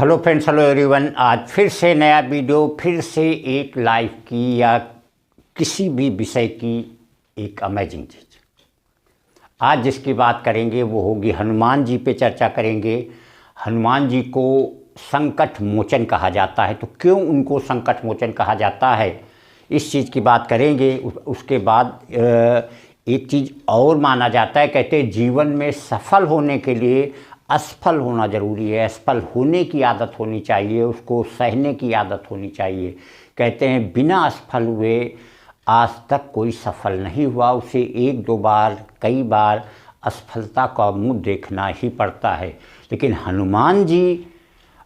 Hello friends, hello everyone. आज फिर से नया वीडियो, फिर से एक लाइफ की या किसी भी विषय की एक अमेजिंग चीज़। आज जिसकी बात करेंगे वो होगी हनुमान जी पे चर्चा करेंगे। हनुमान जी को संकट मोचन कहा जाता है, तो क्यों उनको संकट मोचन कहा जाता है, इस चीज़ की बात करेंगे। उसके बाद एक चीज़ और माना जाता है, कहते हैं जीवन में सफल होने के लिए असफल होना ज़रूरी है। असफल होने की आदत होनी चाहिए, उसको सहने की आदत होनी चाहिए। कहते हैं बिना असफल हुए आज तक कोई सफल नहीं हुआ, उसे एक दो बार कई बार असफलता का मुंह देखना ही पड़ता है। लेकिन हनुमान जी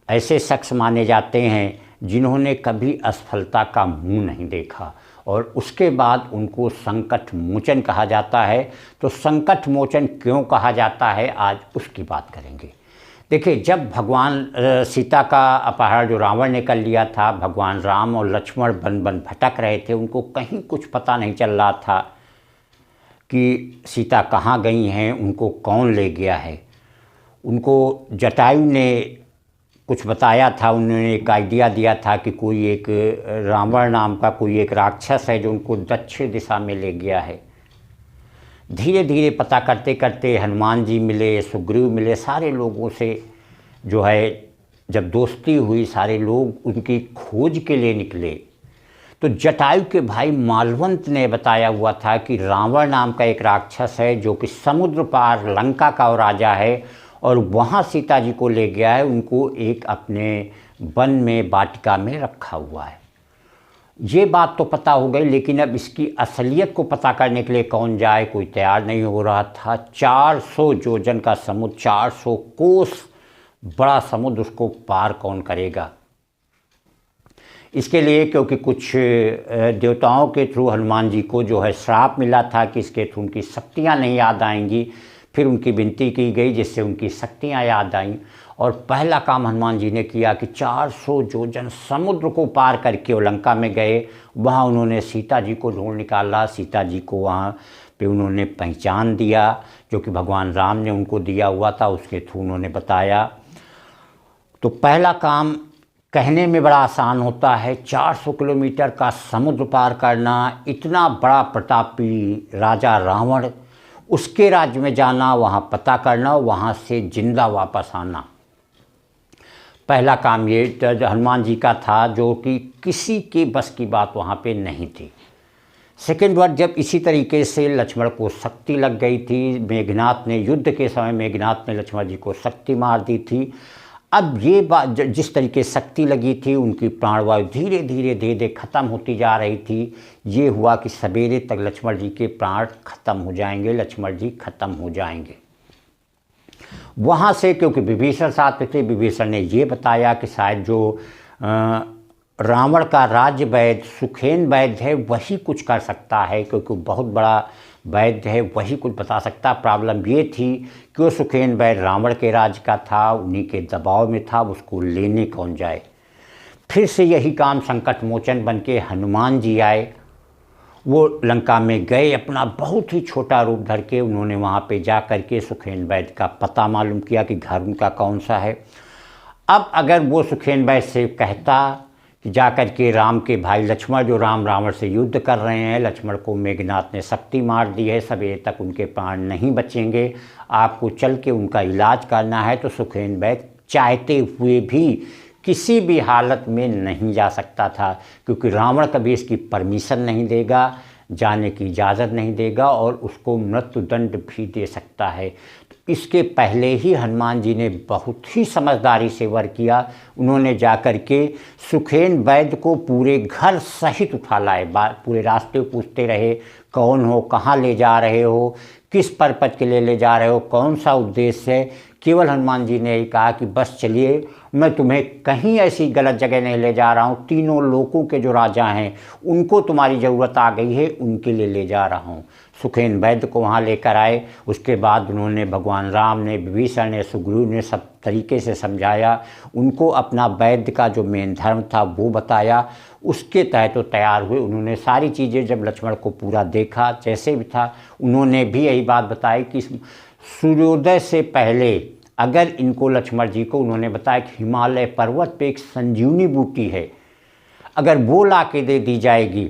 ऐसे शख्स माने जाते हैं जिन्होंने कभी असफलता का मुंह नहीं देखा, और उसके बाद उनको संकट मोचन कहा जाता है। तो संकट मोचन क्यों कहा जाता है, आज उसकी बात करेंगे। देखिए, जब भगवान सीता का अपहरण जो रावण ने कर लिया था, भगवान राम और लक्ष्मण वन वन भटक रहे थे, उनको कहीं कुछ पता नहीं चल रहा था कि सीता कहाँ गई हैं, उनको कौन ले गया है। उनको जटायु ने कुछ बताया था, उन्होंने एक आइडिया दिया था कि कोई एक रावण नाम का कोई एक राक्षस है जो उनको दक्षिण दिशा में ले गया है। धीरे धीरे पता करते करते हनुमान जी मिले, सुग्रीव मिले, सारे लोगों से जो है जब दोस्ती हुई, सारे लोग उनकी खोज के लिए निकले। तो जटायु के भाई मालवंत ने बताया हुआ था कि रावण नाम का एक राक्षस है जो कि समुद्र पार लंका का राजा है, और वहाँ सीता जी को ले गया है, उनको एक अपने वन में वाटिका में रखा हुआ है। ये बात तो पता हो गई, लेकिन अब इसकी असलियत को पता करने के लिए कौन जाए, कोई तैयार नहीं हो रहा था। 400 योजन का समुद्र, 400 कोस बड़ा समुद्र, उसको पार कौन करेगा। इसके लिए क्योंकि कुछ देवताओं के थ्रू हनुमान जी को जो है श्राप मिला था कि इसके थ्रू उनकी शक्तियाँ नहीं याद आएंगी। फिर उनकी विनती की गई जिससे उनकी शक्तियाँ याद आईं, और पहला काम हनुमान जी ने किया कि 400 योजन समुद्र को पार करके वो लंका में गए। वहाँ उन्होंने सीता जी को ढूंढ निकाला। सीता जी को वहाँ पे उन्होंने पहचान दिया, जो कि भगवान राम ने उनको दिया हुआ था, उसके थ्रू उन्होंने बताया। तो पहला काम कहने में बड़ा आसान होता है, 400 किलोमीटर का समुद्र पार करना। इतना बड़ा प्रतापी राजा रावण, उसके राज्य में जाना, वहाँ पता करना, वहाँ से जिंदा वापस आना। पहला काम ये हनुमान जी का था, जो कि किसी के बस की बात वहाँ पे नहीं थी। सेकेंड बार जब इसी तरीके से लक्ष्मण को शक्ति लग गई थी, मेघनाथ ने युद्ध के समय मेघनाथ ने लक्ष्मण जी को शक्ति मार दी थी। अब ये बात जिस तरीके शक्ति लगी थी, उनकी प्राणवायु धीरे धीरे धीरे धीरे ख़त्म होती जा रही थी। ये हुआ कि सवेरे तक लक्ष्मण जी के प्राण खत्म हो जाएंगे, लक्ष्मण जी खत्म हो जाएंगे। वहाँ से क्योंकि विभीषण साथ थे, विभीषण ने ये बताया कि शायद जो रावण का राज्य वैद्य सुखेन वैद्य है वही कुछ कर सकता है, क्योंकि बहुत बड़ा वैद्य है, वही कुछ बता सकता। प्रॉब्लम ये थी कि वो सुखेन वैद्य रावण के राज्य का था, उन्हीं के दबाव में था, उसको लेने कौन जाए। फिर से यही काम संकट मोचन बन के हनुमान जी आए। वो लंका में गए, अपना बहुत ही छोटा रूप धर के उन्होंने वहाँ पे जा कर के सुखेन वैद्य का पता मालूम किया कि घर उनका कौन सा है। अब अगर वो सुखेन वैद्य से कहता कि जा कर के राम के भाई लक्ष्मण, जो रावण से युद्ध कर रहे हैं, लक्ष्मण को मेघनाथ ने शक्ति मार दी है, सवेरे तक उनके प्राण नहीं बचेंगे, आपको चल के उनका इलाज करना है, तो सुखेन वैद्य चाहते हुए भी किसी भी हालत में नहीं जा सकता था, क्योंकि रावण कभी इसकी परमिशन नहीं देगा, जाने की इजाज़त नहीं देगा, और उसको मृत्युदंड भी दे सकता है। तो इसके पहले ही हनुमान जी ने बहुत ही समझदारी से वर किया। उन्होंने जाकर के सुखेन वैद्य को पूरे घर सहित उठा लाए। पूरे रास्ते पूछते रहे, कौन हो, कहाँ ले जा रहे हो, किस पर्पज के लिए ले जा रहे हो, कौन सा उद्देश्य है। केवल हनुमान जी ने ही कहा कि बस चलिए, मैं तुम्हें कहीं ऐसी गलत जगह नहीं ले जा रहा हूँ, तीनों लोकों के जो राजा हैं उनको तुम्हारी ज़रूरत आ गई है, उनके लिए ले जा रहा हूँ। सुखेन वैद्य को वहाँ लेकर आए। उसके बाद उन्होंने भगवान राम ने, विभीषण ने, सुग्रीव ने सब तरीके से समझाया, उनको अपना वैद्य का जो मेन धर्म था वो बताया। उसके तहत तो तैयार हुए। उन्होंने सारी चीज़ें जब लक्ष्मण को पूरा देखा जैसे भी था, उन्होंने भी यही बात बताई कि सूर्योदय से पहले अगर इनको लक्ष्मण जी को उन्होंने बताया कि हिमालय पर्वत पे एक संजीवनी बूटी है, अगर वो ला के दे दी जाएगी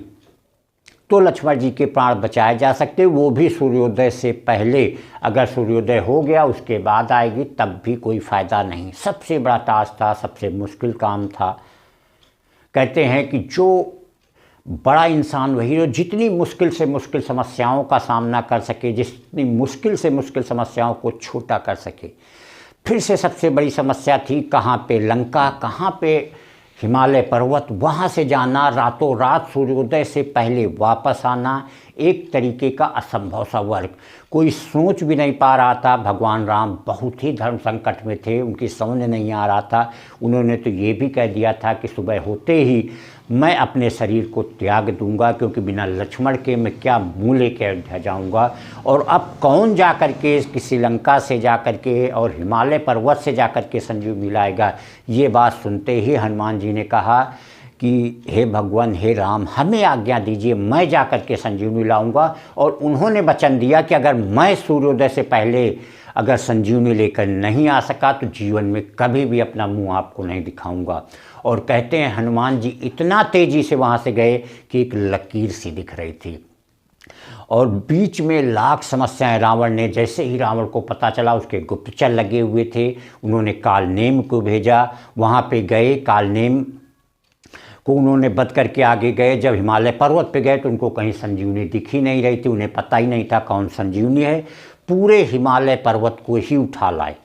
तो लक्ष्मण जी के प्राण बचाए जा सकते, वो भी सूर्योदय से पहले। अगर सूर्योदय हो गया उसके बाद आएगी तब भी कोई फ़ायदा नहीं। सबसे बड़ा टास्क था, सबसे मुश्किल काम था। कहते हैं कि जो बड़ा इंसान वही हो जितनी मुश्किल से मुश्किल समस्याओं का सामना कर सके, जितनी मुश्किल से मुश्किल समस्याओं को छोटा कर सके। फिर से सबसे बड़ी समस्या थी कहाँ पे लंका, कहाँ पे हिमालय पर्वत, वहाँ से जाना, रातों रात सूर्योदय से पहले वापस आना, एक तरीके का असंभव सा वर्क। कोई सोच भी नहीं पा रहा था। भगवान राम बहुत ही धर्म संकट में थे, उनकी समझ नहीं आ रहा था। उन्होंने तो ये भी कह दिया था कि सुबह होते ही मैं अपने शरीर को त्याग दूंगा, क्योंकि बिना लक्ष्मण के मैं क्या मुँह लेके अयोध्या जाऊँगा। और अब कौन जा कर के किसी लंका से जा कर के और हिमालय पर्वत से जा कर के संजीवनी लाएगा। ये बात सुनते ही हनुमान जी ने कहा कि हे भगवान, हे राम, हमें आज्ञा दीजिए, मैं जा कर के संजीवनी लाऊंगा। और उन्होंने वचन दिया कि अगर मैं सूर्योदय से पहले अगर संजीवनी लेकर नहीं आ सका तो जीवन में कभी भी अपना मुंह आपको नहीं दिखाऊंगा। और कहते हैं हनुमान जी इतना तेज़ी से वहाँ से गए कि एक लकीर सी दिख रही थी और बीच में लाख समस्याएं। रावण ने, जैसे ही रावण को पता चला, उसके गुप्तचर लगे हुए थे, उन्होंने कालनेम को भेजा। वहाँ पे गए, कालनेम को उन्होंने बंद करके आगे गए। जब हिमालय पर्वत पे गए तो उनको कहीं संजीवनी दिख ही नहीं रही थी, उन्हें पता ही नहीं था कौन संजीवनी है। पूरे हिमालय पर्वत को ही उठा लाए।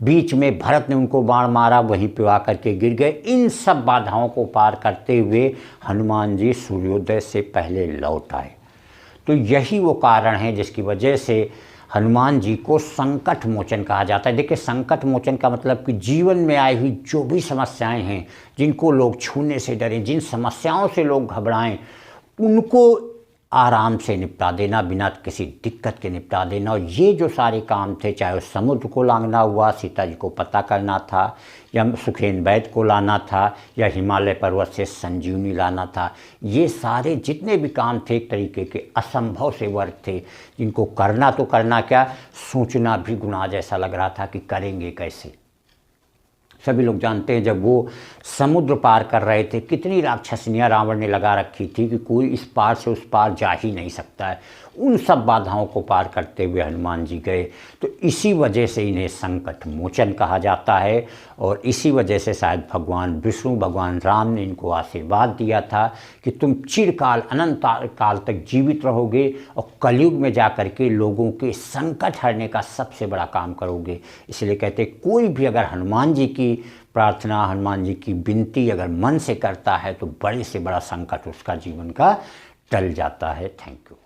बीच में भरत ने उनको बाण मारा, वहीं पे आकर के गिर गए। इन सब बाधाओं को पार करते हुए हनुमान जी सूर्योदय से पहले लौट आए। तो यही वो कारण है जिसकी वजह से हनुमान जी को संकट मोचन कहा जाता है। देखिए, संकट मोचन का मतलब कि जीवन में आई हुई जो भी समस्याएं हैं, जिनको लोग छूने से डरें, जिन समस्याओं से लोग घबराएं, उनको आराम से निपटा देना, बिना किसी दिक्कत के निपटा देना। और ये जो सारे काम थे, चाहे उस समुद्र को लांघना हुआ, सीता जी को पता करना था, या सुखेन वैद्य को लाना था, या हिमालय पर्वत से संजीवनी लाना था, ये सारे जितने भी काम थे एक तरीके के असंभव से वर्क थे, जिनको करना तो करना क्या, सोचना भी गुनाह जैसा लग रहा था कि करेंगे कैसे। सभी लोग जानते हैं जब वो समुद्र पार कर रहे थे, कितनी राक्षसनियाँ रावण ने लगा रखी थी कि कोई इस पार से उस पार जा ही नहीं सकता है। उन सब बाधाओं को पार करते हुए हनुमान जी गए। तो इसी वजह से इन्हें संकट मोचन कहा जाता है। और इसी वजह से शायद भगवान विष्णु, भगवान राम ने इनको आशीर्वाद दिया था कि तुम चिरकाल, अनंत काल तक जीवित रहोगे और कलयुग में जा कर के लोगों के संकट हरने का सबसे बड़ा काम करोगे। इसलिए कहते कोई भी अगर हनुमान जी की प्रार्थना, हनुमान जी की विनती अगर मन से करता है तो बड़े से बड़ा संकट उसका जीवन का टल जाता है। Thank you.